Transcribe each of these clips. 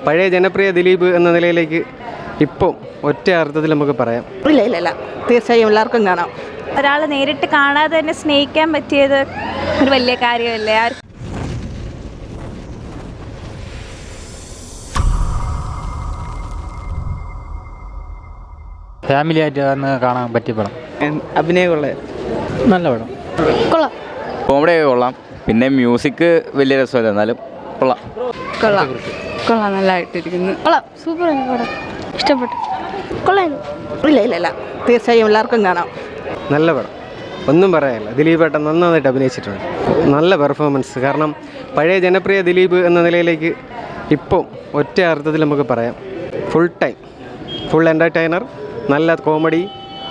പഴയ ജനപ്രിയ ദിലീപ് എന്ന നിലയിലേക്ക് ഇപ്പം ഒറ്റ അർത്ഥത്തിൽ നമുക്ക് പറയാം. ഇല്ല തീർച്ചയായും എല്ലാവർക്കും കാണാം. ഒരാൾ നേരിട്ട് കാണാതെ തന്നെ സ്നേഹിക്കാൻ പറ്റിയത് ഒരു വലിയ കാര്യമല്ലേ. ഫാമിലി ആയിട്ട് വന്ന് കാണാൻ പറ്റിയ പടം. അഭിനയം കൊള്ളാം, നല്ല പടം. കൊള്ളാം, കോമഡിയൊക്കെ കൊള്ളാം. പിന്നെ മ്യൂസിക് വലിയ രസമല്ല, എന്നാലും കൊള്ളാം. നല്ലതായിട്ടിരിക്കുന്നു. കൊള്ളാം, സൂപ്പർ പടം, ഇഷ്ടപ്പെട്ടു. കൊള്ളാം. ഇല്ല തീർച്ചയായും എല്ലാവർക്കും കാണാം. നല്ല പടം, ഒന്നും പറയാനില്ല. ദിലീപ് ഏട്ടൻ നന്നായിട്ട് അഭിനയിച്ചിട്ടുണ്ട്. നല്ല പെർഫോമൻസ്. കാരണം പഴയ ജനപ്രിയ ദിലീപ് എന്ന നിലയിലേക്ക് ഇപ്പം ഒറ്റ അർത്ഥത്തിൽ നമുക്ക് പറയാം. ഫുൾ ടൈം ഫുൾ എൻ്റർടൈനർ, നല്ല കോമഡി,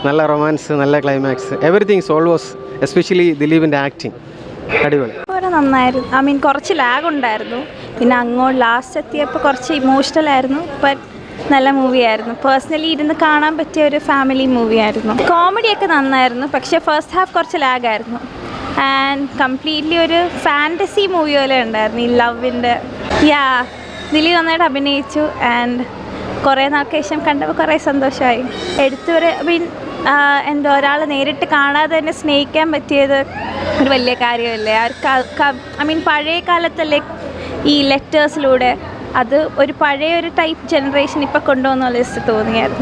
നല്ല റൊമാൻസ്, നല്ല ക്ലൈമാക്സ്, എവറിത്തിങ് ഓൾവേസ്. എസ്പെഷ്യലി ദിലീപിൻ്റെ ആക്ടിങ് അടിപൊളി. നന്നായിരുന്നു. കുറച്ച് ലാഗ് ഉണ്ടായിരുന്നു. പിന്നെ അങ്ങോട്ട് ലാസ്റ്റ് എത്തിയപ്പോൾ കുറച്ച് ഇമോഷണൽ ആയിരുന്നു. ബട്ട് നല്ല മൂവിയായിരുന്നു. പേഴ്സണലി ഇരുന്ന് കാണാൻ പറ്റിയ ഒരു ഫാമിലി മൂവിയായിരുന്നു. കോമഡിയൊക്കെ നന്നായിരുന്നു. പക്ഷേ ഫസ്റ്റ് ഹാഫ് കുറച്ച് ലാഗായിരുന്നു. ആൻഡ് കംപ്ലീറ്റ്ലി ഒരു ഫാൻറ്റസി മൂവി പോലെ ഉണ്ടായിരുന്നു. ഈ ലവിൻ്റെ ദിലീപ് നന്നായിട്ട് അഭിനയിച്ചു. ആൻഡ് കുറേ നാൾക്ക് ശേഷം കണ്ടപ്പോൾ കുറേ സന്തോഷമായി. എന്താ ഒരാൾ നേരിട്ട് കാണാതെ തന്നെ സ്നേഹിക്കാൻ പറ്റിയത് ഒരു വലിയ കാര്യമല്ലേ. പഴയ കാലത്തല്ലേ ഈ ലെറ്റേഴ്സിലൂടെ അത് ഒരു പഴയ ഒരു ടൈപ്പ് ജനറേഷൻ ഇപ്പോൾ കൊണ്ടുവന്നുള്ള തോന്നിയായിരുന്നു.